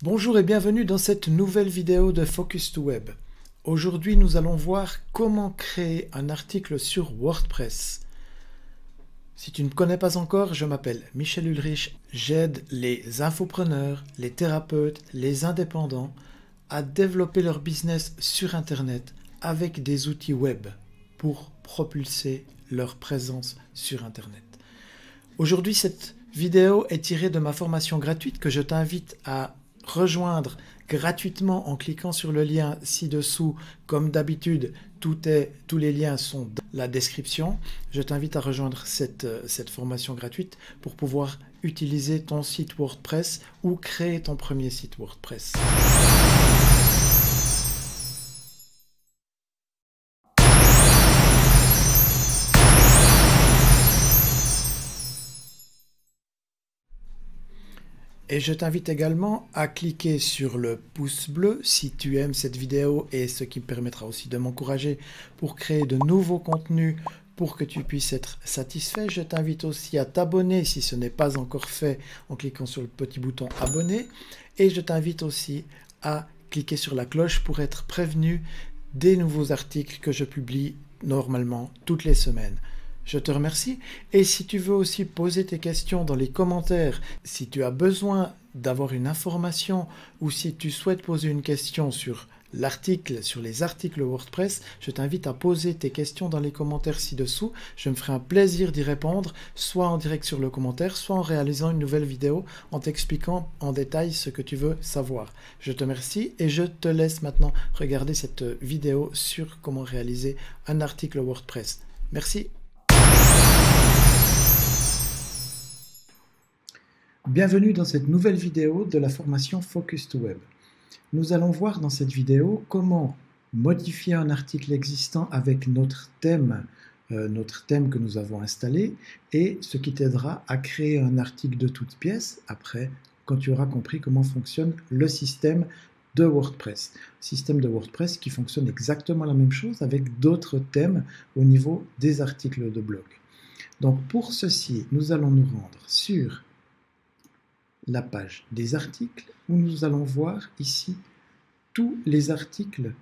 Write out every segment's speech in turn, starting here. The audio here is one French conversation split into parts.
Bonjour et bienvenue dans cette nouvelle vidéo de Focus2Web. Aujourd'hui, nous allons voir comment créer un article sur WordPress. Si tu ne me connais pas encore, je m'appelle Michel Ulrich. J'aide les infopreneurs, les thérapeutes, les indépendants à développer leur business sur Internet avec des outils web pour propulser leur présence sur Internet. Aujourd'hui, cette vidéo est tirée de ma formation gratuite que je t'invite à rejoindre gratuitement en cliquant sur le lien ci-dessous. Comme d'habitude, tous les liens sont dans la description. Je t'invite à rejoindre cette formation gratuite pour pouvoir utiliser ton site WordPress ou créer ton premier site WordPress. Et je t'invite également à cliquer sur le pouce bleu si tu aimes cette vidéo, et ce qui me permettra aussi de m'encourager pour créer de nouveaux contenus pour que tu puisses être satisfait. Je t'invite aussi à t'abonner si ce n'est pas encore fait en cliquant sur le petit bouton abonner. Et je t'invite aussi à cliquer sur la cloche pour être prévenu des nouveaux articles que je publie normalement toutes les semaines. Je te remercie, et si tu veux aussi poser tes questions dans les commentaires, si tu as besoin d'avoir une information ou si tu souhaites poser une question sur l'article, sur les articles WordPress, je t'invite à poser tes questions dans les commentaires ci-dessous. Je me ferai un plaisir d'y répondre, soit en direct sur le commentaire, soit en réalisant une nouvelle vidéo en t'expliquant en détail ce que tu veux savoir. Je te remercie et je te laisse maintenant regarder cette vidéo sur comment réaliser un article WordPress. Merci. Bienvenue dans cette nouvelle vidéo de la formation Focus2Web. Nous allons voir dans cette vidéo comment modifier un article existant avec notre thème que nous avons installé, et ce qui t'aidera à créer un article de toutes pièces après, quand tu auras compris comment fonctionne le système de WordPress. Système de WordPress qui fonctionne exactement la même chose avec d'autres thèmes au niveau des articles de blog. Donc pour ceci, nous allons nous rendre sur la page des articles où nous allons voir ici tous les articles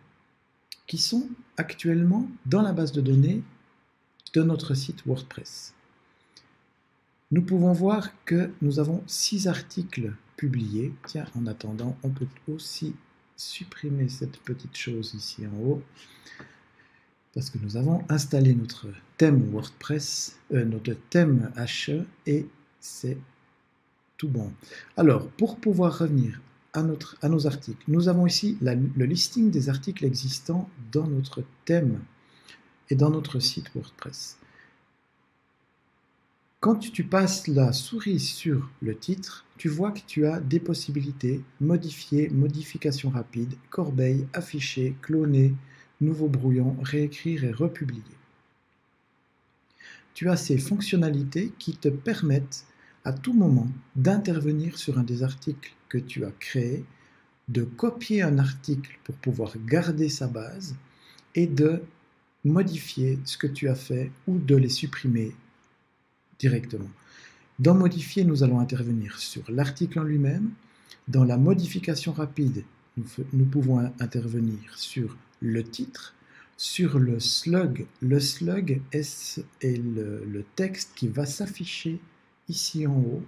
qui sont actuellement dans la base de données de notre site WordPress. Nous pouvons voir que nous avons 6 articles publiés. Tiens, en attendant, on peut aussi supprimer cette petite chose ici en haut, parce que nous avons installé notre thème WordPress, notre thème HE, et c'est tout bon. Alors, pour pouvoir revenir à nos articles, nous avons ici le listing des articles existants dans notre thème et dans notre site WordPress. Quand tu passes la souris sur le titre, tu vois que tu as des possibilités: modifier, modification rapide, corbeille, afficher, cloner, nouveau brouillon, réécrire et republier. Tu as ces fonctionnalités qui te permettent à tout moment d'intervenir sur un des articles que tu as créé, de copier un article pour pouvoir garder sa base et de modifier ce que tu as fait ou de les supprimer directement. Dans modifier, nous allons intervenir sur l'article en lui-même. Dans la modification rapide, nous pouvons intervenir sur le titre, sur le slug. Le slug est le texte qui va s'afficher ici en haut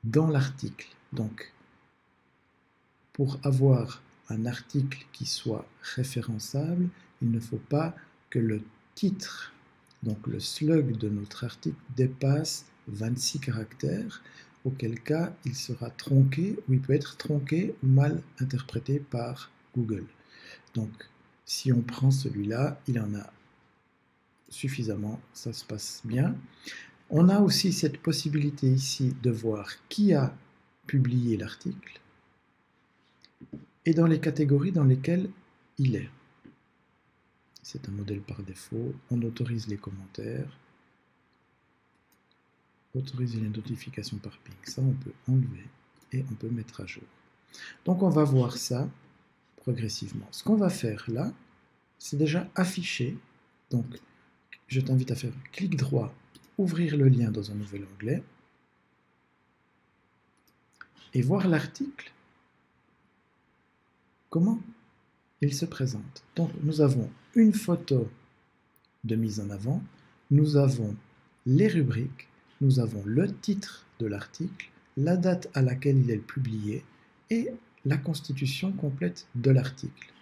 dans l'article. Donc, pour avoir un article qui soit référençable, il ne faut pas que le titre, donc le slug de notre article, dépasse 26 caractères, auquel cas il sera tronqué, ou il peut être tronqué ou mal interprété par Google. Donc, si on prend celui-là, il en a suffisamment, ça se passe bien. On a aussi cette possibilité ici de voir qui a publié l'article et dans les catégories dans lesquelles il est. C'est un modèle par défaut. On autorise les commentaires, autoriser les notifications par ping. Ça, on peut enlever et on peut mettre à jour. Donc, on va voir ça progressivement. Ce qu'on va faire là, c'est déjà afficher. Donc, je t'invite à faire clic droit, ouvrir le lien dans un nouvel onglet. et voir l'article, comment il se présente. Donc nous avons une photo de mise en avant, nous avons les rubriques, nous avons le titre de l'article, la date à laquelle il est publié et la constitution complète de l'article.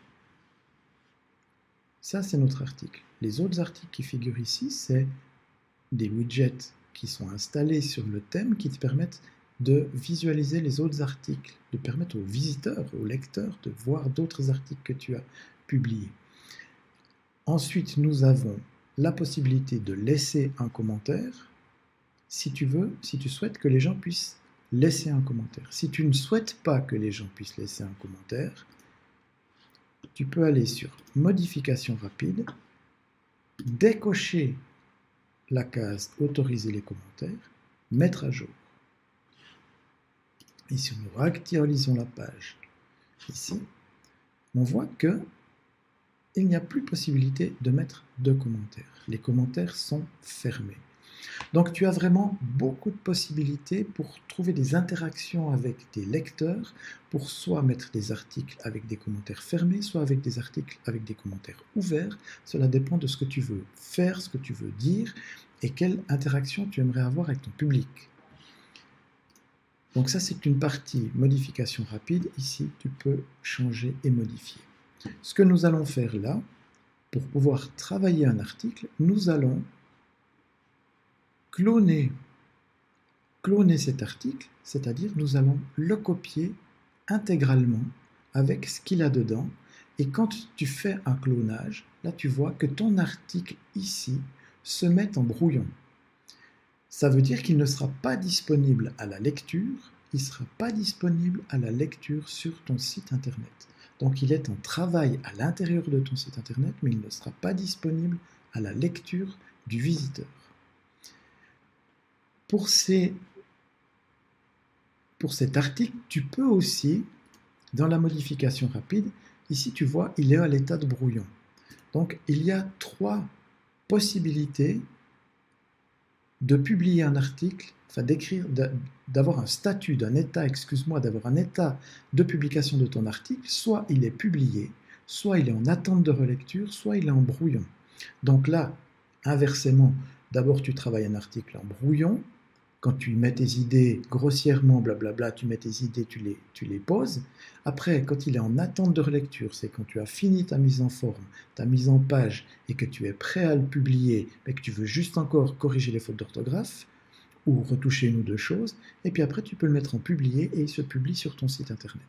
Ça, c'est notre article. Les autres articles qui figurent ici, c'est des widgets qui sont installés sur le thème qui te permettent de visualiser les autres articles, de permettre aux visiteurs, aux lecteurs de voir d'autres articles que tu as publiés. Ensuite, nous avons la possibilité de laisser un commentaire si tu veux, si tu souhaites que les gens puissent laisser un commentaire. Si tu ne souhaites pas que les gens puissent laisser un commentaire, tu peux aller sur Modification rapide, décocher la case Autoriser les commentaires, mettre à jour. Et si nous réactualisons la page ici, on voit que il n'y a plus possibilité de mettre de commentaires. Les commentaires sont fermés. Donc tu as vraiment beaucoup de possibilités pour trouver des interactions avec tes lecteurs, pour soit mettre des articles avec des commentaires fermés, soit avec des articles avec des commentaires ouverts. Cela dépend de ce que tu veux faire, ce que tu veux dire et quelle interaction tu aimerais avoir avec ton public. Donc ça, c'est une partie modification rapide. Ici, tu peux changer et modifier. Ce que nous allons faire là, pour pouvoir travailler un article, nous allons cloner cet article, c'est-à-dire nous allons le copier intégralement avec ce qu'il a dedans. Et quand tu fais un clonage, là tu vois que ton article ici se met en brouillon. Ça veut dire qu'il ne sera pas disponible à la lecture, il ne sera pas disponible à la lecture sur ton site internet. Donc il est en travail à l'intérieur de ton site internet, mais il ne sera pas disponible à la lecture du visiteur. Pour cet article, tu peux aussi, dans la modification rapide, ici tu vois, il est à l'état de brouillon. Donc il y a 3 possibilités de publier un article, enfin d'écrire, d'avoir un statut, d'un état, excuse-moi, d'avoir un état de publication de ton article, soit il est publié, soit il est en attente de relecture, soit il est en brouillon. Donc là, inversement, d'abord tu travailles un article en brouillon, quand tu mets tes idées grossièrement, blablabla, tu mets tes idées, tu les poses. Après, quand il est en attente de relecture, c'est quand tu as fini ta mise en forme, ta mise en page, et que tu es prêt à le publier, mais que tu veux juste encore corriger les fautes d'orthographe, ou retoucher une ou deux choses, et puis après tu peux le mettre en publié, et il se publie sur ton site internet.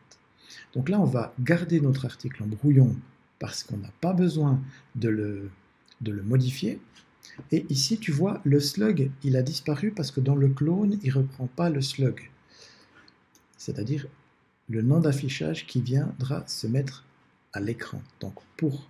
Donc là, on va garder notre article en brouillon, parce qu'on n'a pas besoin de le modifier. Et ici, tu vois, le slug, il a disparu parce que dans le clone, il ne reprend pas le slug. C'est-à-dire le nom d'affichage qui viendra se mettre à l'écran. Donc, pour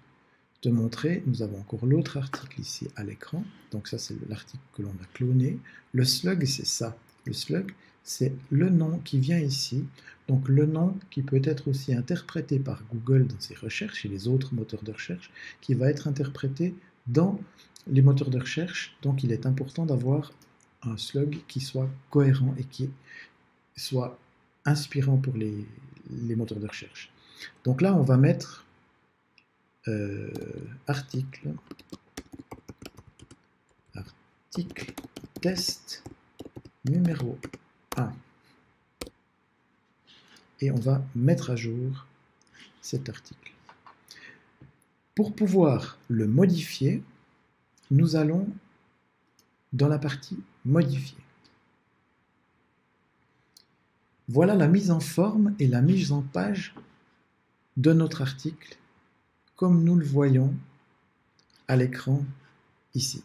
te montrer, nous avons encore l'autre article ici à l'écran. Donc ça, c'est l'article que l'on a cloné. Le slug, c'est ça. Le slug, c'est le nom qui vient ici. Donc le nom qui peut être aussi interprété par Google dans ses recherches et les autres moteurs de recherche, qui va être interprété dans les moteurs de recherche. Donc il est important d'avoir un slug qui soit cohérent et qui soit inspirant pour les moteurs de recherche. Donc là, on va mettre article test numéro 1. Et on va mettre à jour cet article. Pour pouvoir le modifier, nous allons dans la partie modifier. Voilà la mise en forme et la mise en page de notre article, comme nous le voyons à l'écran ici.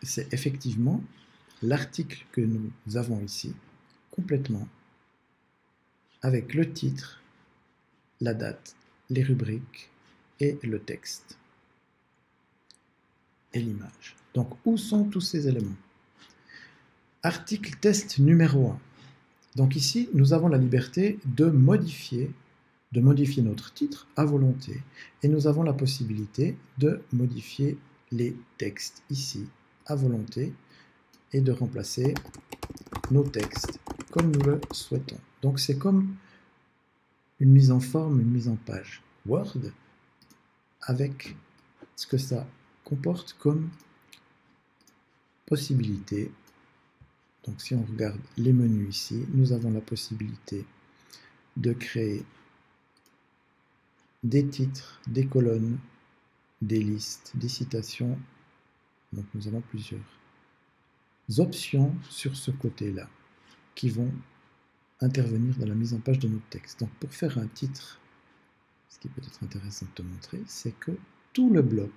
C'est effectivement l'article que nous avons ici, complètement, avec le titre, la date, les rubriques et le texte et l'image. Donc, où sont tous ces éléments? Article test numéro 1. Donc ici, nous avons la liberté de modifier notre titre à volonté. Et nous avons la possibilité de modifier les textes ici à volonté et de remplacer nos textes comme nous le souhaitons. Donc c'est comme une mise en forme, une mise en page Word, avec ce que ça comporte comme possibilité. Donc si on regarde les menus ici, nous avons la possibilité de créer des titres, des colonnes, des listes, des citations. Donc nous avons plusieurs options sur ce côté-là qui vont intervenir dans la mise en page de notre texte. Donc pour faire un titre, ce qui peut être intéressant de te montrer, c'est que tout le bloc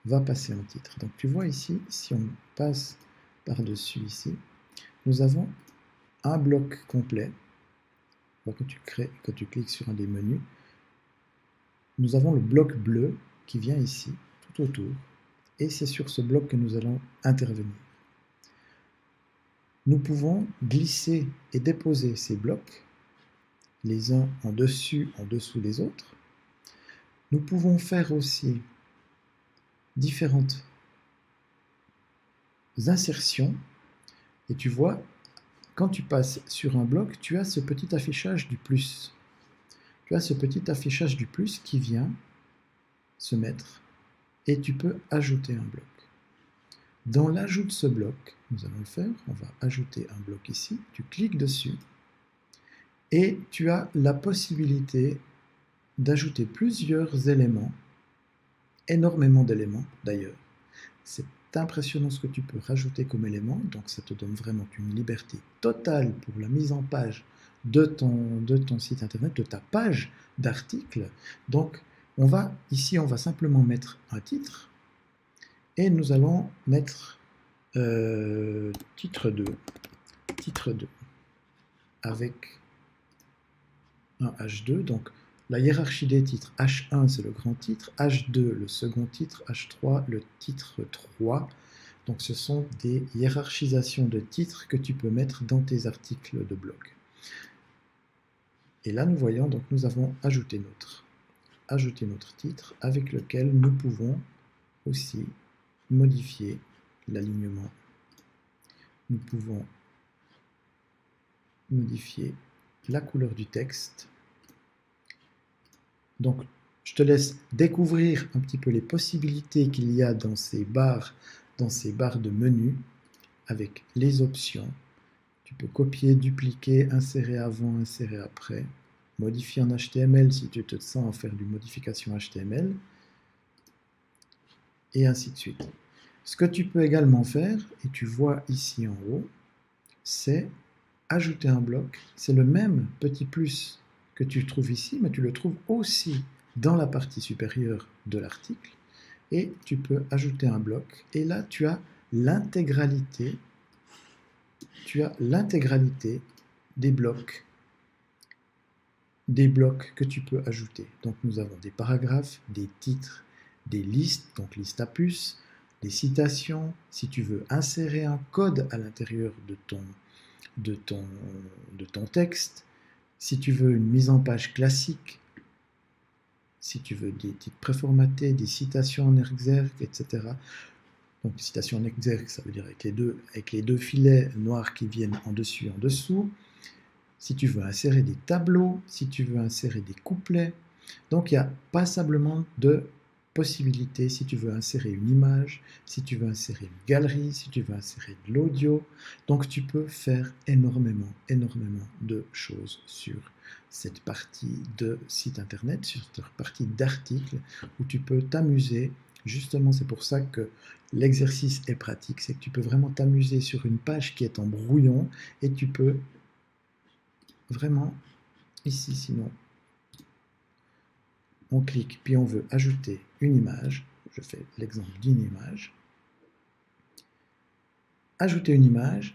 va passer en titre. Donc tu vois ici, si on passe par-dessus ici, nous avons un bloc complet. Donc, quand tu cliques sur un des menus, nous avons le bloc bleu qui vient ici, tout autour, et c'est sur ce bloc que nous allons intervenir. Nous pouvons glisser et déposer ces blocs, les uns en dessous des autres. Nous pouvons faire aussi différentes insertions, et tu vois, quand tu passes sur un bloc, tu as ce petit affichage du plus. Tu as ce petit affichage du plus qui vient se mettre, et tu peux ajouter un bloc. Dans l'ajout de ce bloc, nous allons le faire, on va ajouter un bloc ici, tu cliques dessus, et tu as la possibilité d'ajouter plusieurs éléments, énormément d'éléments d'ailleurs. C'est impressionnant ce que tu peux rajouter comme élément, donc ça te donne vraiment une liberté totale pour la mise en page de ton site internet, de ta page d'article. Donc ici on va simplement mettre un titre, et nous allons mettre titre 2 avec un H2, donc la hiérarchie des titres, H1 c'est le grand titre, H2 le second titre, H3 le titre 3. Donc ce sont des hiérarchisations de titres que tu peux mettre dans tes articles de blog. Et là nous voyons, donc nous avons ajouté notre titre avec lequel nous pouvons aussi modifier l'alignement. Nous pouvons modifier la couleur du texte. Donc, je te laisse découvrir un petit peu les possibilités qu'il y a dans ces barres de menu avec les options. Tu peux copier, dupliquer, insérer avant, insérer après, modifier en HTML si tu te sens à faire du modification HTML, et ainsi de suite. Ce que tu peux également faire, et tu vois ici en haut, c'est ajouter un bloc. C'est le même petit plus que tu trouves ici, mais tu le trouves aussi dans la partie supérieure de l'article. Et tu peux ajouter un bloc. Et là, tu as l'intégralité des blocs que tu peux ajouter. Donc nous avons des paragraphes, des titres, des listes, donc liste à puces, des citations. Si tu veux insérer un code à l'intérieur de ton texte, si tu veux une mise en page classique, si tu veux des titres préformatés, des citations en exergue, etc. Donc citations en exergue, ça veut dire avec les deux filets noirs qui viennent en dessus et en dessous. Si tu veux insérer des tableaux, si tu veux insérer des couplets. Donc il y a passablement de possibilités si tu veux insérer une image, si tu veux insérer une galerie, si tu veux insérer de l'audio. Donc tu peux faire énormément de choses sur cette partie de site internet, sur cette partie d'articles où tu peux t'amuser. Justement, c'est pour ça que l'exercice est pratique, c'est que tu peux vraiment t'amuser sur une page qui est en brouillon et tu peux vraiment, ici sinon, on clique, puis on veut ajouter une image. Je fais l'exemple d'une image. Ajouter une image.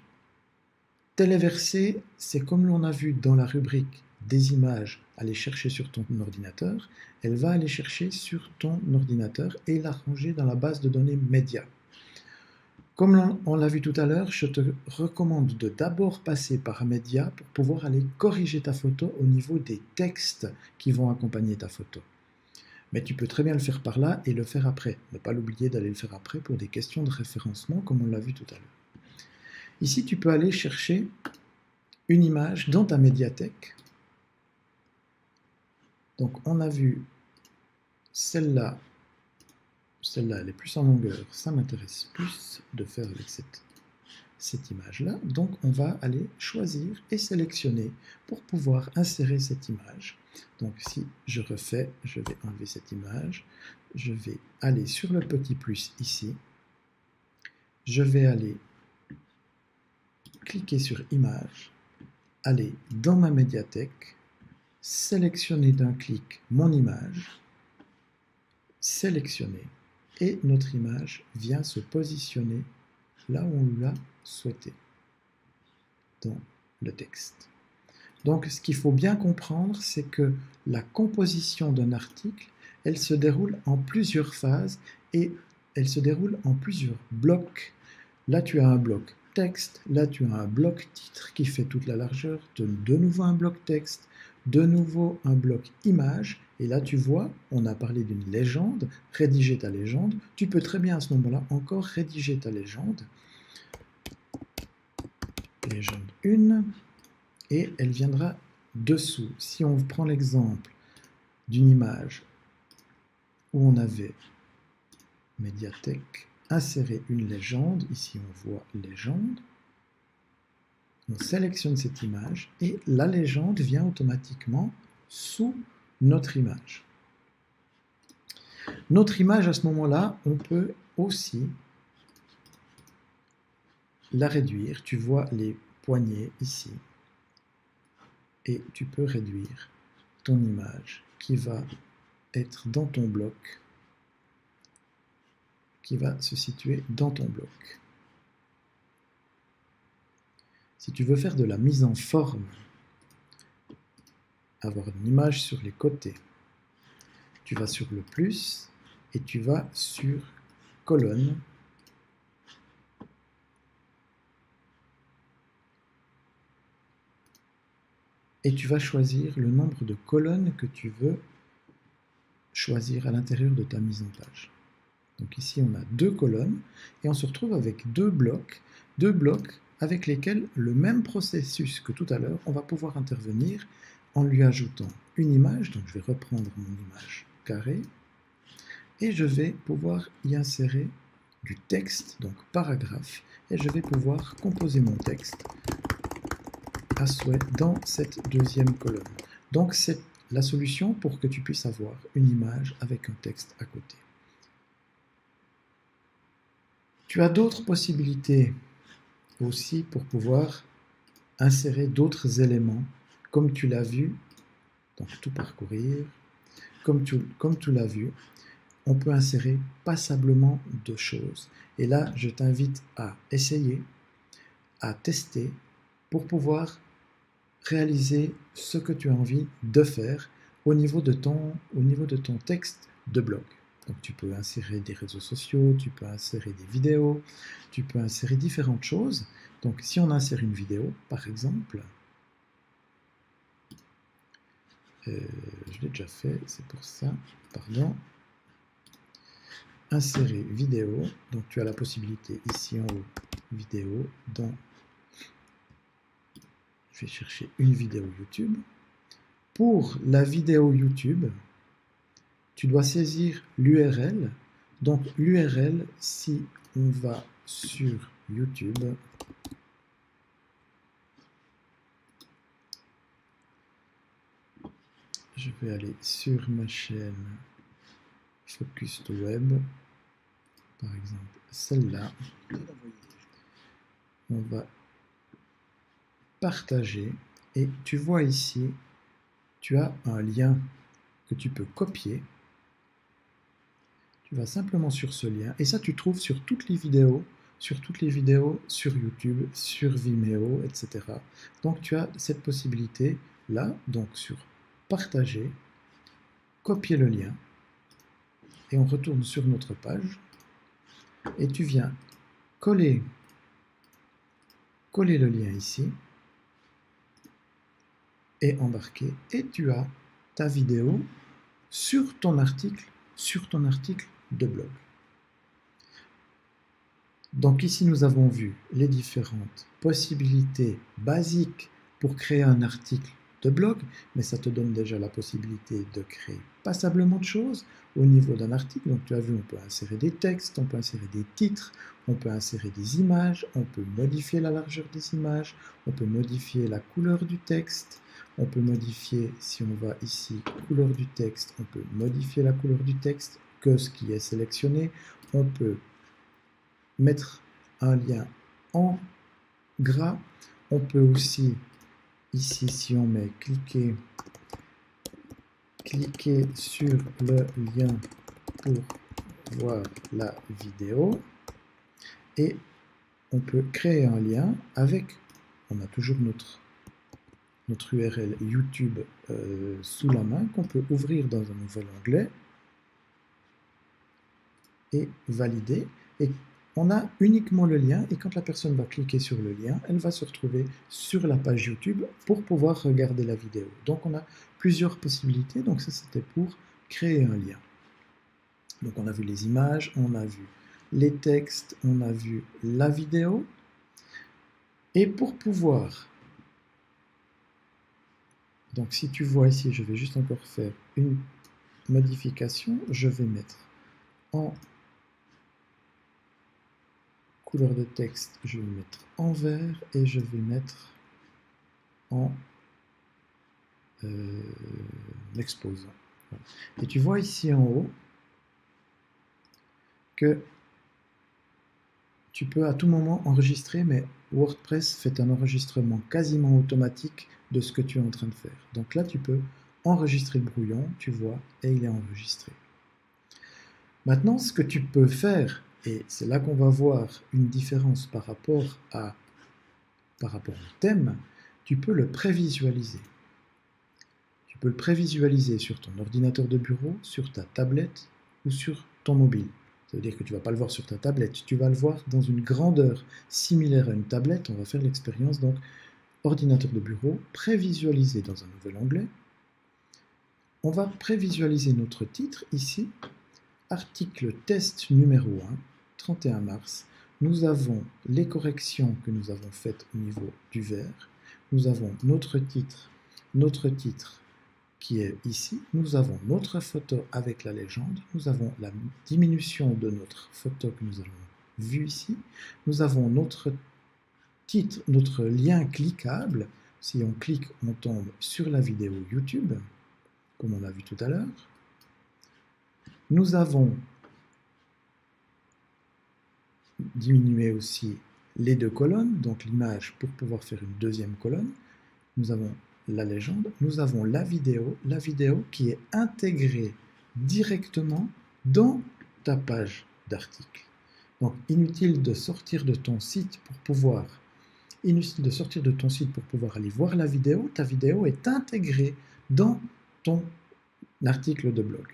Téléverser, c'est comme l'on a vu dans la rubrique des images, aller chercher sur ton ordinateur. Elle va aller chercher sur ton ordinateur et la ranger dans la base de données médias. Comme on l'a vu tout à l'heure, je te recommande de d'abord passer par Média pour pouvoir aller corriger ta photo au niveau des textes qui vont accompagner ta photo. Mais tu peux très bien le faire par là et le faire après. Ne pas l'oublier d'aller le faire après pour des questions de référencement comme on l'a vu tout à l'heure. Ici, tu peux aller chercher une image dans ta médiathèque. Donc, on a vu celle-là. Celle-là, elle est plus en longueur. Ça m'intéresse plus de faire avec cette image-là. Donc, on va aller choisir et sélectionner pour pouvoir insérer cette image. Donc, si je refais, je vais enlever cette image. Je vais aller sur le petit plus ici. Je vais aller cliquer sur image, aller dans ma médiathèque, sélectionner d'un clic mon image, sélectionner, et notre image vient se positionner là où on l'a souhaité, dans le texte. Donc ce qu'il faut bien comprendre, c'est que la composition d'un article, elle se déroule en plusieurs phases et elle se déroule en plusieurs blocs. Là tu as un bloc texte, là tu as un bloc titre qui fait toute la largeur, de nouveau un bloc texte, de nouveau un bloc image, et là tu vois, on a parlé d'une légende, rédiger ta légende, tu peux très bien à ce moment-là encore rédiger ta légende, légende 1, et elle viendra dessous. Si on prend l'exemple d'une image où on avait médiathèque, insérer une légende, ici on voit légende, on sélectionne cette image et la légende vient automatiquement sous notre image. Notre image à ce moment-là, on peut aussi la réduire. Tu vois les poignées ici et tu peux réduire ton image qui va être dans ton bloc, qui va se situer dans ton bloc. Si tu veux faire de la mise en forme, avoir une image sur les côtés, tu vas sur le plus et tu vas sur colonne. Et tu vas choisir le nombre de colonnes que tu veux choisir à l'intérieur de ta mise en page. Donc ici on a 2 colonnes et on se retrouve avec deux blocs avec lesquels le même processus que tout à l'heure, on va pouvoir intervenir en lui ajoutant une image. Donc je vais reprendre mon image carrée et je vais pouvoir y insérer du texte, donc paragraphe, et je vais pouvoir composer mon texte à souhait dans cette deuxième colonne. Donc c'est la solution pour que tu puisses avoir une image avec un texte à côté. Tu as d'autres possibilités aussi pour pouvoir insérer d'autres éléments, comme tu l'as vu, donc tout parcourir, comme tu l'as vu, on peut insérer passablement de choses. Et là, je t'invite à essayer, à tester, pour pouvoir réaliser ce que tu as envie de faire au niveau de ton texte de blog. Donc tu peux insérer des réseaux sociaux, tu peux insérer des vidéos, tu peux insérer différentes choses. Donc si on insère une vidéo, par exemple, je l'ai déjà fait, c'est pour ça, pardon. Insérer vidéo, donc tu as la possibilité ici en haut, vidéo, dans, je vais chercher une vidéo YouTube. Pour la vidéo YouTube, tu dois saisir l'URL. Donc l'URL, si on va sur YouTube, je vais aller sur ma chaîne Focus to Web, par exemple celle-là, on va partager et tu vois ici, tu as un lien que tu peux copier. Tu vas simplement sur ce lien et ça tu trouves sur toutes les vidéos sur YouTube, sur Vimeo, etc. Donc tu as cette possibilité là, donc sur partager, copier le lien et on retourne sur notre page et tu viens coller le lien ici et embarquer et tu as ta vidéo sur ton article de blog. Donc ici, nous avons vu les différentes possibilités basiques pour créer un article de blog, mais ça te donne déjà la possibilité de créer passablement de choses au niveau d'un article. Donc tu as vu, on peut insérer des textes, on peut insérer des titres, on peut insérer des images, on peut modifier la largeur des images, on peut modifier la couleur du texte, on peut modifier, si on va ici, couleur du texte, on peut modifier la couleur du texte, que ce qui est sélectionné, on peut mettre un lien en gras, on peut aussi, ici, si on met cliquer sur le lien pour voir la vidéo, et on peut créer un lien avec, on a toujours notre URL YouTube sous la main qu'on peut ouvrir dans un nouvel onglet et valider. Et on a uniquement le lien, et quand la personne va cliquer sur le lien, elle va se retrouver sur la page YouTube pour pouvoir regarder la vidéo. Donc on a plusieurs possibilités, donc ça c'était pour créer un lien. Donc on a vu les images, on a vu les textes, on a vu la vidéo, et pour pouvoir, donc si tu vois ici, je vais juste encore faire une modification, je vais mettre en couleur de texte, je vais mettre en vert et je vais mettre en exposant. Voilà. Et tu vois ici en haut que tu peux à tout moment enregistrer, mais WordPress fait un enregistrement quasiment automatique de ce que tu es en train de faire. Donc là, tu peux enregistrer le brouillon, tu vois, et il est enregistré. Maintenant, ce que tu peux faire, et c'est là qu'on va voir une différence par rapport au thème, tu peux le prévisualiser. Tu peux le prévisualiser sur ton ordinateur de bureau, sur ta tablette ou sur ton mobile. Ça veut dire que tu ne vas pas le voir sur ta tablette, tu vas le voir dans une grandeur similaire à une tablette. On va faire l'expérience, donc ordinateur de bureau, prévisualiser dans un nouvel onglet. On va prévisualiser notre titre ici, article test numéro 1, 31 mars. Nous avons les corrections que nous avons faites au niveau du vert. Nous avons notre titre qui est ici. Nous avons notre photo avec la légende. Nous avons la diminution de notre photo que nous avons vue ici. Nous avons notre titre, notre lien cliquable. Si on clique, on tombe sur la vidéo YouTube, comme on a vu tout à l'heure. Nous avons diminué aussi les deux colonnes, donc l'image pour pouvoir faire une deuxième colonne. Nous avons la légende, nous avons la vidéo qui est intégrée directement dans ta page d'article. Donc inutile de sortir de ton site pour pouvoir aller voir la vidéo. Ta vidéo est intégrée dans ton article de blog.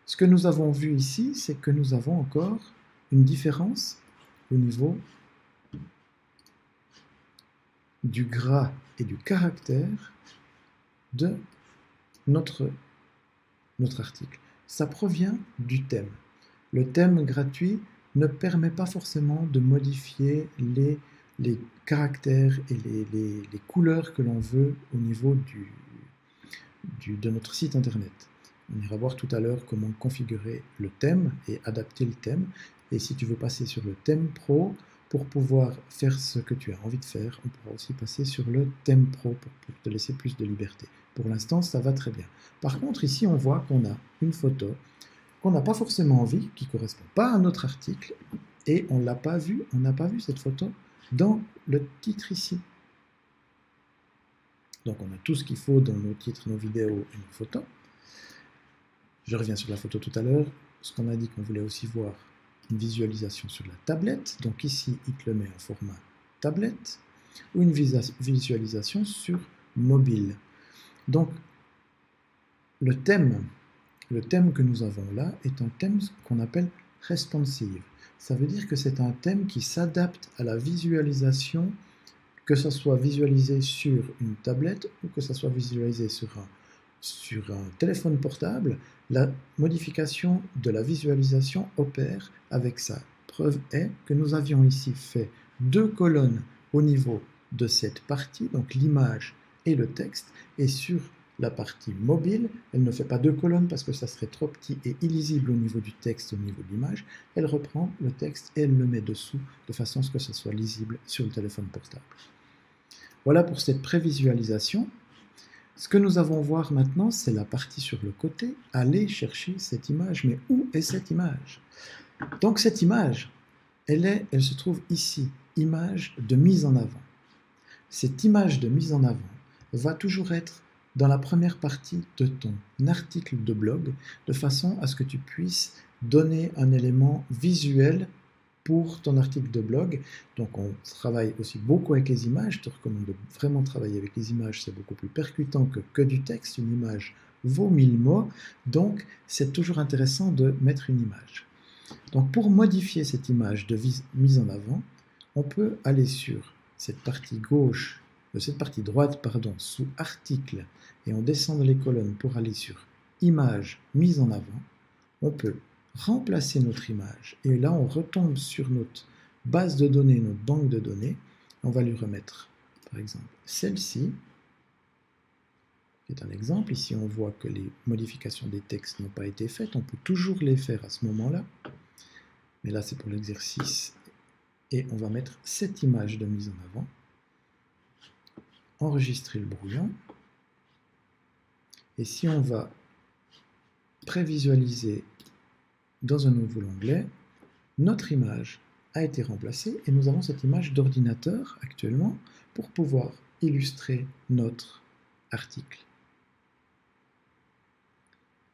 Ce que nous avons vu ici, c'est que nous avons encore une différence au niveau du gras et du caractère de notre article. Ça provient du thème. Le thème gratuit ne permet pas forcément de modifier les caractères et les couleurs que l'on veut au niveau de notre site internet. On ira voir tout à l'heure comment configurer le thème et adapter le thème. Et si tu veux passer sur le thème pro, pour pouvoir faire ce que tu as envie de faire, on pourra aussi passer sur le thème pro pour te laisser plus de liberté. Pour l'instant, ça va très bien. Par contre, ici, on voit qu'on a une photo qu'on n'a pas forcément envie, qui ne correspond pas à notre article, et on n'a pas vu cette photo dans le titre ici. Donc, on a tout ce qu'il faut dans nos titres, nos vidéos et nos photos. Je reviens sur la photo tout à l'heure. Ce qu'on a dit qu'on voulait aussi voir une visualisation sur la tablette. Donc ici, il te le met en format tablette ou une visualisation sur mobile. Donc, le thème que nous avons là est un thème qu'on appelle responsive. Ça veut dire que c'est un thème qui s'adapte à la visualisation, que ce soit visualisé sur une tablette ou que ce soit visualisé sur un téléphone portable. La modification de la visualisation opère avec sa preuve est que nous avions ici fait 2 colonnes au niveau de cette partie, donc l'image et le texte, et sur la partie mobile, elle ne fait pas 2 colonnes parce que ça serait trop petit et illisible au niveau du texte, au niveau de l'image. Elle reprend le texte et elle le met dessous de façon à ce que ça soit lisible sur le téléphone portable. Voilà pour cette prévisualisation. Ce que nous allons voir maintenant, c'est la partie sur le côté, aller chercher cette image. Mais où est cette image? Donc cette image, elle se trouve ici, image de mise en avant. Cette image de mise en avant va toujours être dans la première partie de ton article de blog, de façon à ce que tu puisses donner un élément visuel pour ton article de blog. Donc on travaille aussi beaucoup avec les images. Je te recommande de vraiment travailler avec les images, c'est beaucoup plus percutant que du texte. Une image vaut 1000 mots, donc c'est toujours intéressant de mettre une image. Donc pour modifier cette image de mise en avant, on peut aller sur cette partie gauche, cette partie droite, pardon, sous article, et on descend dans les colonnes pour aller sur image mise en avant. On peut remplacer notre image, et là on retombe sur notre base de données, notre banque de données. On va lui remettre, par exemple, celle-ci, qui est un exemple. Ici on voit que les modifications des textes n'ont pas été faites, on peut toujours les faire à ce moment-là, mais là c'est pour l'exercice, et on va mettre cette image de mise en avant, enregistrer le brouillon, et si on va prévisualiser dans un nouveau onglet, notre image a été remplacée et nous avons cette image d'ordinateur actuellement pour pouvoir illustrer notre article.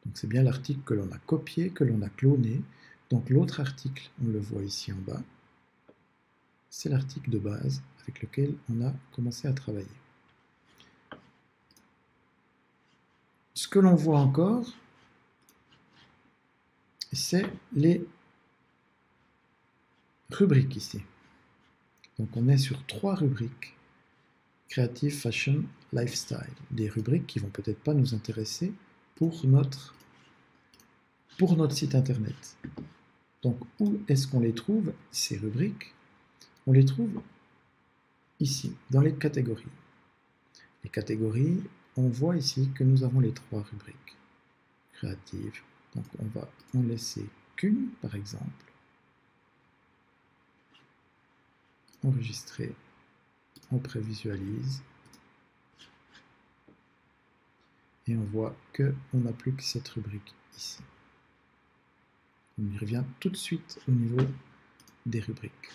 Donc c'est bien l'article que l'on a copié, que l'on a cloné. Donc l'autre article, on le voit ici en bas, c'est l'article de base avec lequel on a commencé à travailler. Ce que l'on voit encore, c'est les rubriques ici. Donc on est sur 3 rubriques, Creative, Fashion, Lifestyle, des rubriques qui vont peut-être pas nous intéresser pour notre site internet. Donc où est-ce qu'on les trouve, ces rubriques? On les trouve ici, dans les catégories. Les catégories, on voit ici que nous avons les 3 rubriques. Creative, donc on va en laisser qu'une par exemple. Enregistrer, on prévisualise et on voit qu'on n'a plus que cette rubrique ici. On y revient tout de suite au niveau des rubriques.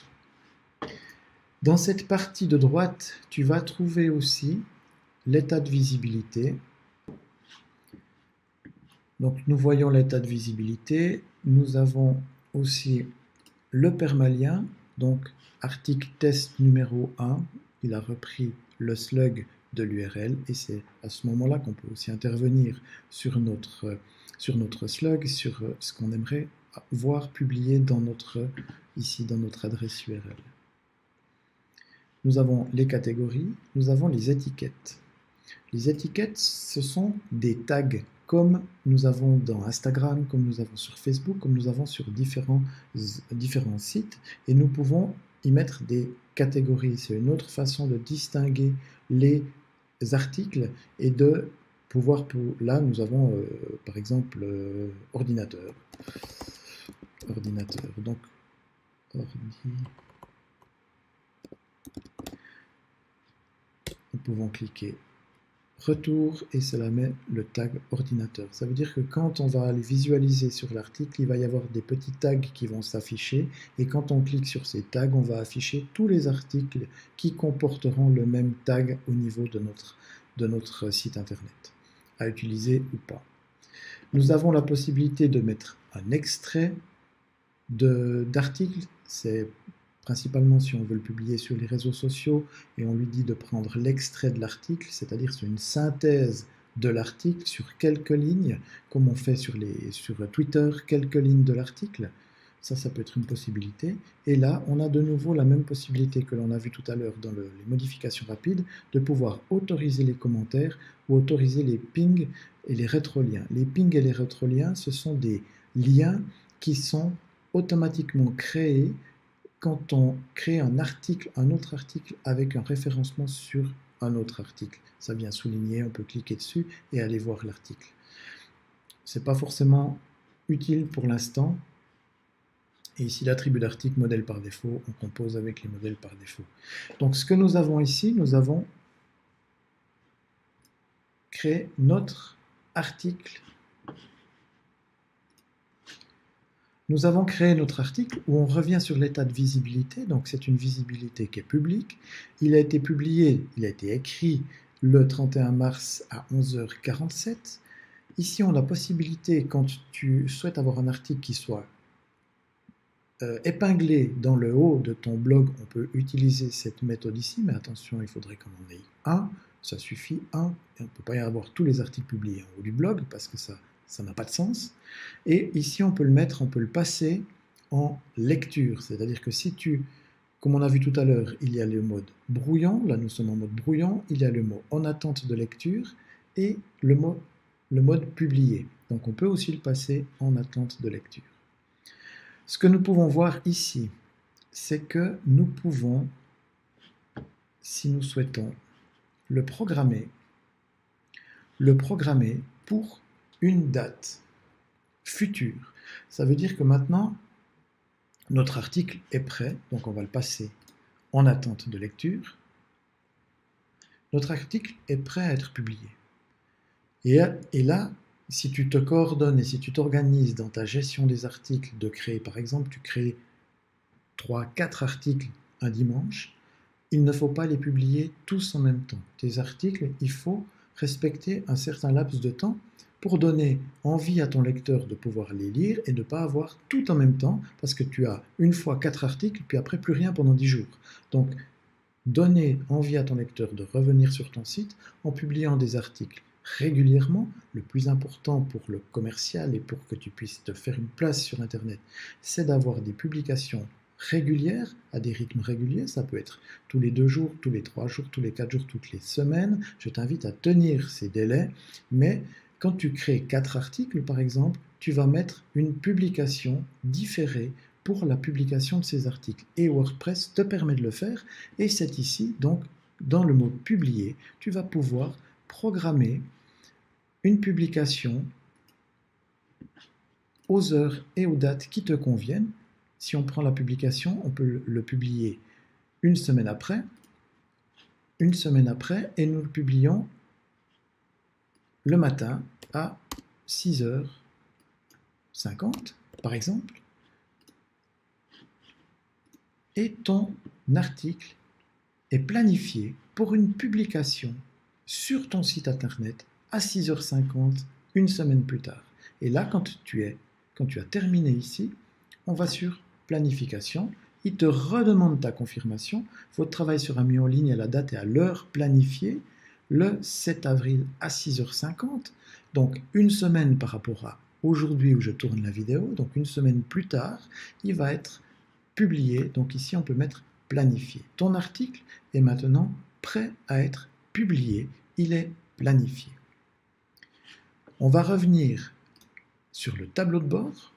Dans cette partie de droite, tu vas trouver aussi l'état de visibilité. Donc nous voyons l'état de visibilité. Nous avons aussi le permalien, donc article test numéro 1, il a repris le slug de l'URL et c'est à ce moment-là qu'on peut aussi intervenir sur notre slug, sur ce qu'on aimerait voir publié dans ici dans notre adresse URL. Nous avons les catégories, nous avons les étiquettes. Les étiquettes, ce sont des tags comme nous avons dans Instagram, comme nous avons sur Facebook, comme nous avons sur différents sites, et nous pouvons y mettre des catégories. C'est une autre façon de distinguer les articles et de pouvoir, là nous avons par exemple ordinateur, donc nous pouvons cliquer retour et cela met le tag ordinateur. Ça veut dire que quand on va aller visualiser sur l'article, il va y avoir des petits tags qui vont s'afficher et quand on clique sur ces tags, on va afficher tous les articles qui comporteront le même tag au niveau de notre site internet, à utiliser ou pas. Nous avons la possibilité de mettre un extrait d'article, c'est principalement si on veut le publier sur les réseaux sociaux et on lui dit de prendre l'extrait de l'article, c'est-à-dire c'est une synthèse de l'article sur quelques lignes, comme on fait sur Twitter, quelques lignes de l'article. Ça peut être une possibilité. Et là, on a de nouveau la même possibilité que l'on a vu tout à l'heure dans les modifications rapides, de pouvoir autoriser les commentaires ou autoriser les pings et les rétroliens. Les pings et les rétroliens, ce sont des liens qui sont automatiquement créé quand on crée un article, un autre article avec un référencement sur un autre article. Ça vient souligner, on peut cliquer dessus et aller voir l'article. Ce n'est pas forcément utile pour l'instant. Et ici, l'attribut d'article, modèle par défaut, on compose avec les modèles par défaut. Donc, ce que nous avons ici, nous avons créé notre article. Nous avons créé notre article où on revient sur l'état de visibilité. Donc, c'est une visibilité qui est publique. Il a été publié, il a été écrit le 31 mars à 11h47. Ici, on a la possibilité, quand tu souhaites avoir un article qui soit épinglé dans le haut de ton blog, on peut utiliser cette méthode ici, mais attention, il faudrait qu'on en ait un, ça suffit, un, et on ne peut pas y avoir tous les articles publiés en haut du blog, parce que ça n'a pas de sens. Et ici, on peut le mettre, on peut le passer en lecture, c'est-à-dire que si tu, comme on a vu tout à l'heure, il y a le mode brouillon, là nous sommes en mode brouillon, il y a le mot en attente de lecture, et le mode publié. Donc on peut aussi le passer en attente de lecture. Ce que nous pouvons voir ici, c'est que nous pouvons, si nous souhaitons, le programmer pour une date future. Ça veut dire que maintenant, notre article est prêt, donc on va le passer en attente de lecture. Notre article est prêt à être publié. Et là, si tu te coordonnes et si tu t'organises dans ta gestion des articles, de créer, par exemple, tu crées 3-4 articles un dimanche, il ne faut pas les publier tous en même temps. Tes articles, il faut respecter un certain laps de temps pour donner envie à ton lecteur de pouvoir les lire et de ne pas avoir tout en même temps, parce que tu as une fois 4 articles, puis après plus rien pendant 10 jours. Donc, donner envie à ton lecteur de revenir sur ton site en publiant des articles régulièrement. Le plus important pour le commercial et pour que tu puisses te faire une place sur Internet, c'est d'avoir des publications régulières, à des rythmes réguliers. Ça peut être tous les 2 jours, tous les 3 jours, tous les 4 jours, toutes les semaines. Je t'invite à tenir ces délais, mais quand tu crées 4 articles, par exemple, tu vas mettre une publication différée pour la publication de ces articles. Et WordPress te permet de le faire, et c'est ici, donc, dans le mot publier, tu vas pouvoir programmer une publication aux heures et aux dates qui te conviennent. Si on prend la publication, on peut le publier une semaine après, et nous le publions le matin à 6h50, par exemple. Et ton article est planifié pour une publication sur ton site internet à 6h50, une semaine plus tard. Et là, quand tu as terminé ici, on va sur planification. Il te redemande ta confirmation. Votre travail sera mis en ligne à la date et à l'heure planifiée, le 7 avril à 6h50. Donc, une semaine par rapport à aujourd'hui où je tourne la vidéo. Donc, une semaine plus tard, il va être publié. Donc, ici, on peut mettre planifié. Ton article est maintenant prêt à être publié. Il est planifié. On va revenir sur le tableau de bord.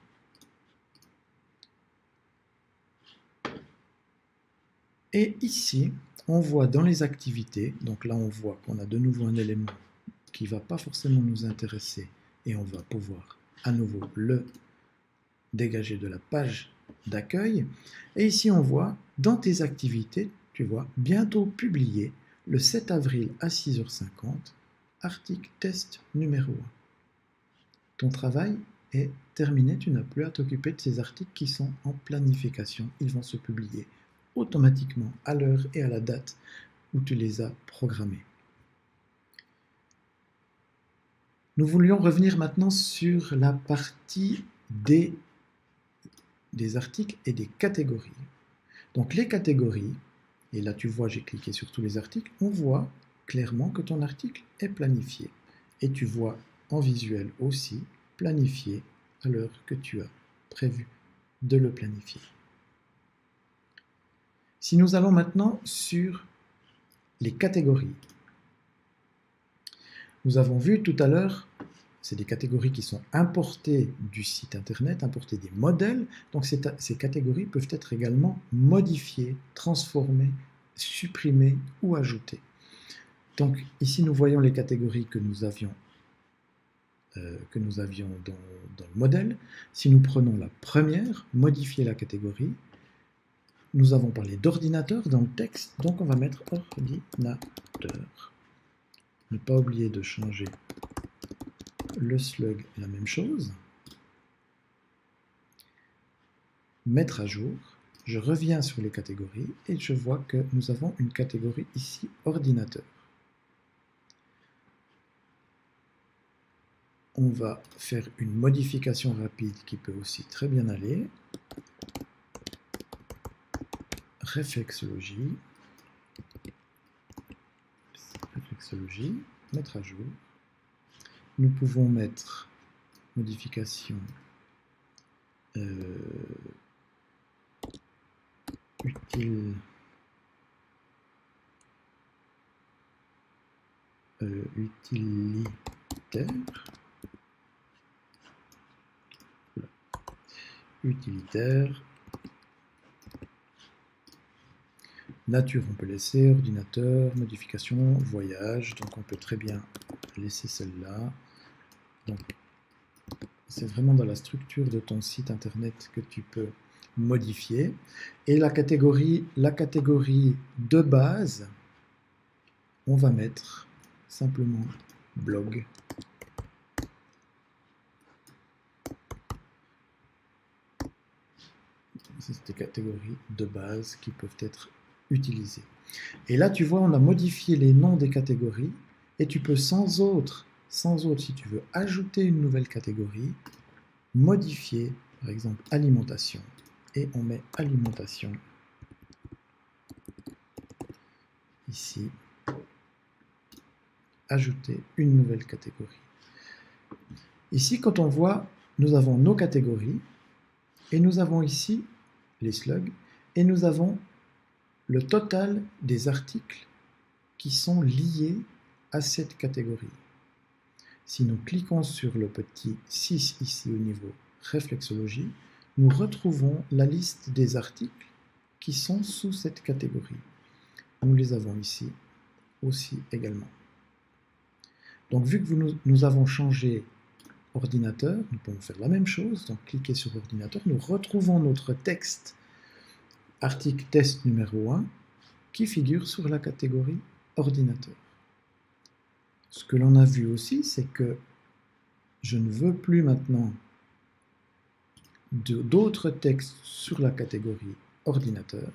Et ici, on voit dans les activités, donc là on voit qu'on a de nouveau un élément qui ne va pas forcément nous intéresser et on va pouvoir à nouveau le dégager de la page d'accueil. Et ici on voit dans tes activités, tu vois, bientôt publié le 7 avril à 6h50, article test numéro 1. Ton travail est terminé, tu n'as plus à t'occuper de ces articles qui sont en planification. Ils vont se publier automatiquement à l'heure et à la date où tu les as programmés. Nous voulions revenir maintenant sur la partie des articles et des catégories. Donc les catégories, et là tu vois, j'ai cliqué sur tous les articles, on voit clairement que ton article est planifié. Et tu vois en visuel aussi planifié à l'heure que tu as prévu de le planifier. Si nous allons maintenant sur les catégories, nous avons vu tout à l'heure c'est des catégories qui sont importées du site internet, importées des modèles. Donc ces catégories peuvent être également modifiées, transformées, supprimées ou ajoutées. Donc ici nous voyons les catégories que nous avions dans le modèle. Si nous prenons la première, modifier la catégorie, nous avons parlé d'ordinateur dans le texte, donc on va mettre ordinateur. Ne pas oublier de changer le slug, la même chose. Mettre à jour. Je reviens sur les catégories et je vois que nous avons une catégorie ici, ordinateur. On va faire une modification rapide qui peut aussi très bien aller. Réflexologie, mettre à jour. Nous pouvons mettre modification utilitaire. Nature, on peut laisser, ordinateur, modification, voyage, donc on peut très bien laisser celle-là. Donc, c'est vraiment dans la structure de ton site internet que tu peux modifier. Et la catégorie de base, on va mettre simplement blog. C'est des catégories de base qui peuvent être utilisées. Et là, tu vois, on a modifié les noms des catégories et tu peux sans autre, si tu veux ajouter une nouvelle catégorie, modifier, par exemple, alimentation. Et on met alimentation ici. Ajouter une nouvelle catégorie. Ici, quand on voit, nous avons nos catégories et nous avons ici les slugs et nous avons le total des articles qui sont liés à cette catégorie. Si nous cliquons sur le petit 6 ici au niveau réflexologie, nous retrouvons la liste des articles qui sont sous cette catégorie. Nous les avons ici aussi également. Donc vu que nous avons changé ordinateur, nous pouvons faire la même chose, donc cliquer sur ordinateur, nous retrouvons notre texte article test numéro 1 qui figure sur la catégorie ordinateur. Ce que l'on a vu aussi, c'est que je ne veux plus maintenant d'autres textes sur la catégorie ordinateur,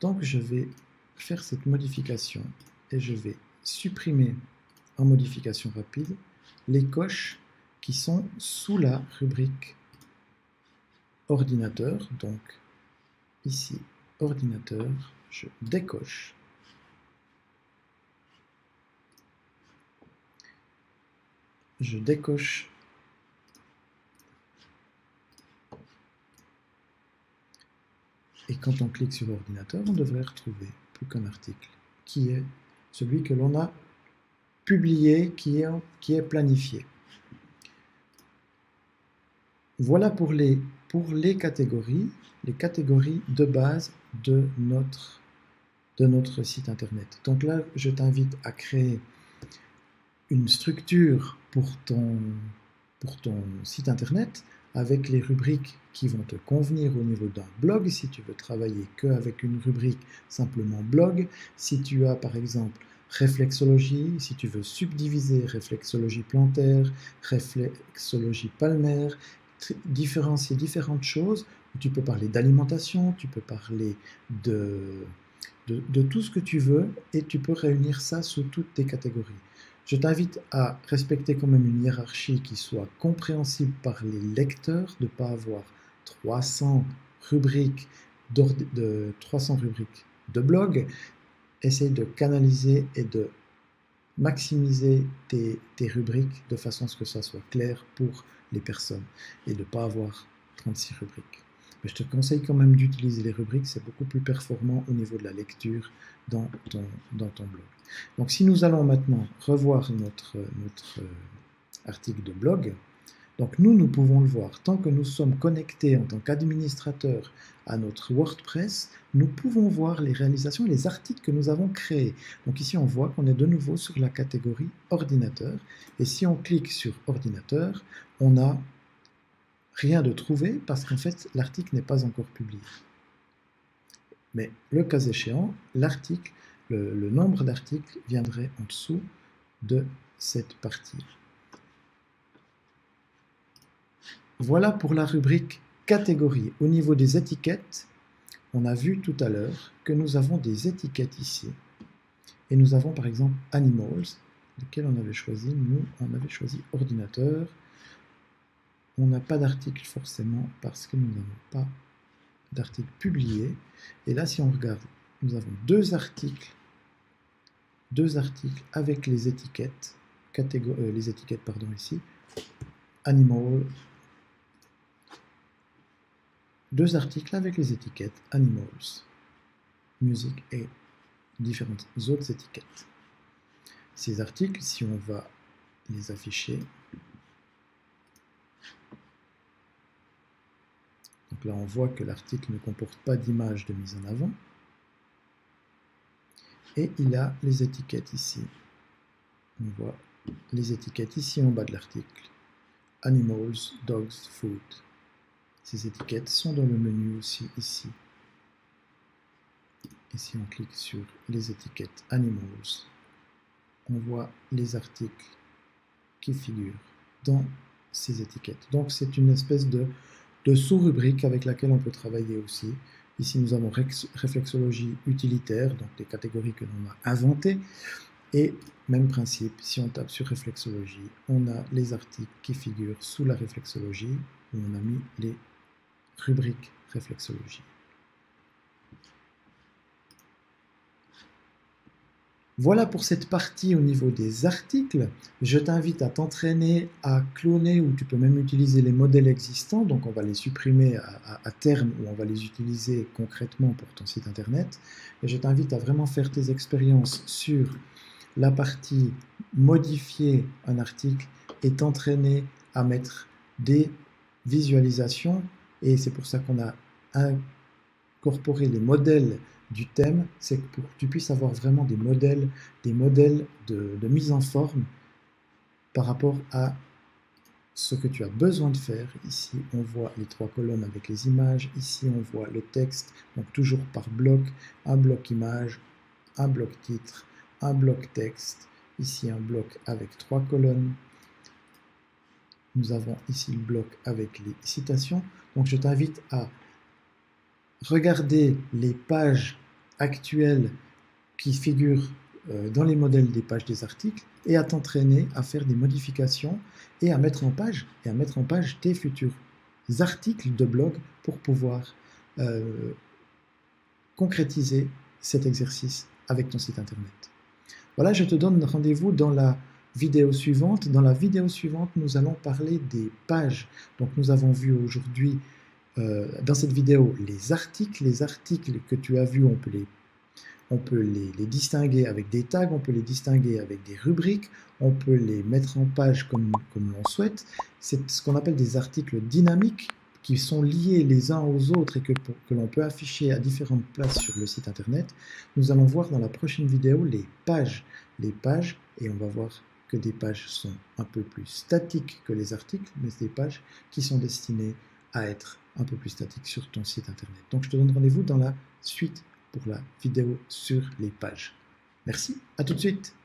donc je vais faire cette modification et je vais supprimer en modification rapide les coches qui sont sous la rubrique ordinateur. Donc ici ordinateur, je décoche. Je décoche et quand on clique sur ordinateur, on devrait retrouver plus qu'un article qui est celui que l'on a publié, qui est planifié. Voilà pour les catégories de base de notre site internet. Donc là, je t'invite à créer une structure pour ton site internet avec les rubriques qui vont te convenir au niveau d'un blog, si tu veux travailler qu'avec une rubrique simplement blog, si tu as par exemple réflexologie, si tu veux subdiviser réflexologie plantaire, réflexologie palmaire, différencier différentes choses, tu peux parler d'alimentation, tu peux parler de tout ce que tu veux et tu peux réunir ça sous toutes tes catégories. Je t'invite à respecter quand même une hiérarchie qui soit compréhensible par les lecteurs, de ne pas avoir 300 rubriques de blog. Essaye de canaliser et de maximiser tes rubriques de façon à ce que ça soit clair pour les personnes et de ne pas avoir 36 rubriques. Mais je te conseille quand même d'utiliser les rubriques, c'est beaucoup plus performant au niveau de la lecture dans ton blog. Donc si nous allons maintenant revoir notre article de blog. Donc nous pouvons le voir. Tant que nous sommes connectés en tant qu'administrateurs à notre WordPress, nous pouvons voir les réalisations et les articles que nous avons créés. Donc ici, on voit qu'on est de nouveau sur la catégorie ordinateur. Et si on clique sur ordinateur, on n'a rien de trouvé parce qu'en fait, l'article n'est pas encore publié. Mais le cas échéant, l'article, le nombre d'articles viendrait en dessous de cette partie. Voilà pour la rubrique catégorie. Au niveau des étiquettes, on a vu tout à l'heure que nous avons des étiquettes ici. Et nous avons par exemple Animals, lequel on avait choisi. Nous, on avait choisi ordinateur. On n'a pas d'article forcément parce que nous n'avons pas d'article publié. Et là, si on regarde, nous avons deux articles avec les étiquettes, ici, Animal. Deux articles avec les étiquettes Animals, Music et différentes autres étiquettes. Ces articles, si on va les afficher, donc là on voit que l'article ne comporte pas d'image de mise en avant, et il a les étiquettes ici. On voit les étiquettes ici en bas de l'article. Animals, Dogs, Food. Ces étiquettes sont dans le menu aussi ici. Et si on clique sur les étiquettes Animals, on voit les articles qui figurent dans ces étiquettes. Donc c'est une espèce de sous-rubrique avec laquelle on peut travailler aussi. Ici nous avons réflexologie utilitaire, donc des catégories que l'on a inventées. Et même principe, si on tape sur réflexologie, on a les articles qui figurent sous la réflexologie, où on a mis les rubrique réflexologie. Voilà pour cette partie au niveau des articles. Je t'invite à t'entraîner à cloner, ou tu peux même utiliser les modèles existants. Donc on va les supprimer à terme, ou on va les utiliser concrètement pour ton site internet. Et je t'invite à vraiment faire tes expériences sur la partie modifier un article et t'entraîner à mettre des visualisations. Et c'est pour ça qu'on a incorporé les modèles du thème, c'est pour que tu puisses avoir vraiment des modèles de mise en forme par rapport à ce que tu as besoin de faire. Ici, on voit les trois colonnes avec les images. Ici, on voit le texte, donc toujours par bloc, un bloc image, un bloc titre, un bloc texte. Ici, un bloc avec trois colonnes. Nous avons ici le bloc avec les citations. Donc, je t'invite à regarder les pages actuelles qui figurent dans les modèles des pages des articles et à t'entraîner à faire des modifications et à mettre en page tes futurs articles de blog pour pouvoir concrétiser cet exercice avec ton site internet. Voilà, je te donne rendez-vous dans la vidéo suivante. Dans la vidéo suivante, nous allons parler des pages. Donc nous avons vu aujourd'hui dans cette vidéo les articles que tu as vus, on peut les distinguer avec des tags, on peut les distinguer avec des rubriques, on peut les mettre en page comme l'on souhaite. C'est ce qu'on appelle des articles dynamiques qui sont liés les uns aux autres et que l'on peut afficher à différentes places sur le site internet. Nous allons voir dans la prochaine vidéo les pages, et on va voir que des pages sont un peu plus statiques que les articles, mais c'est des pages qui sont destinées à être un peu plus statiques sur ton site internet. Donc je te donne rendez-vous dans la suite pour la vidéo sur les pages. Merci, à tout de suite.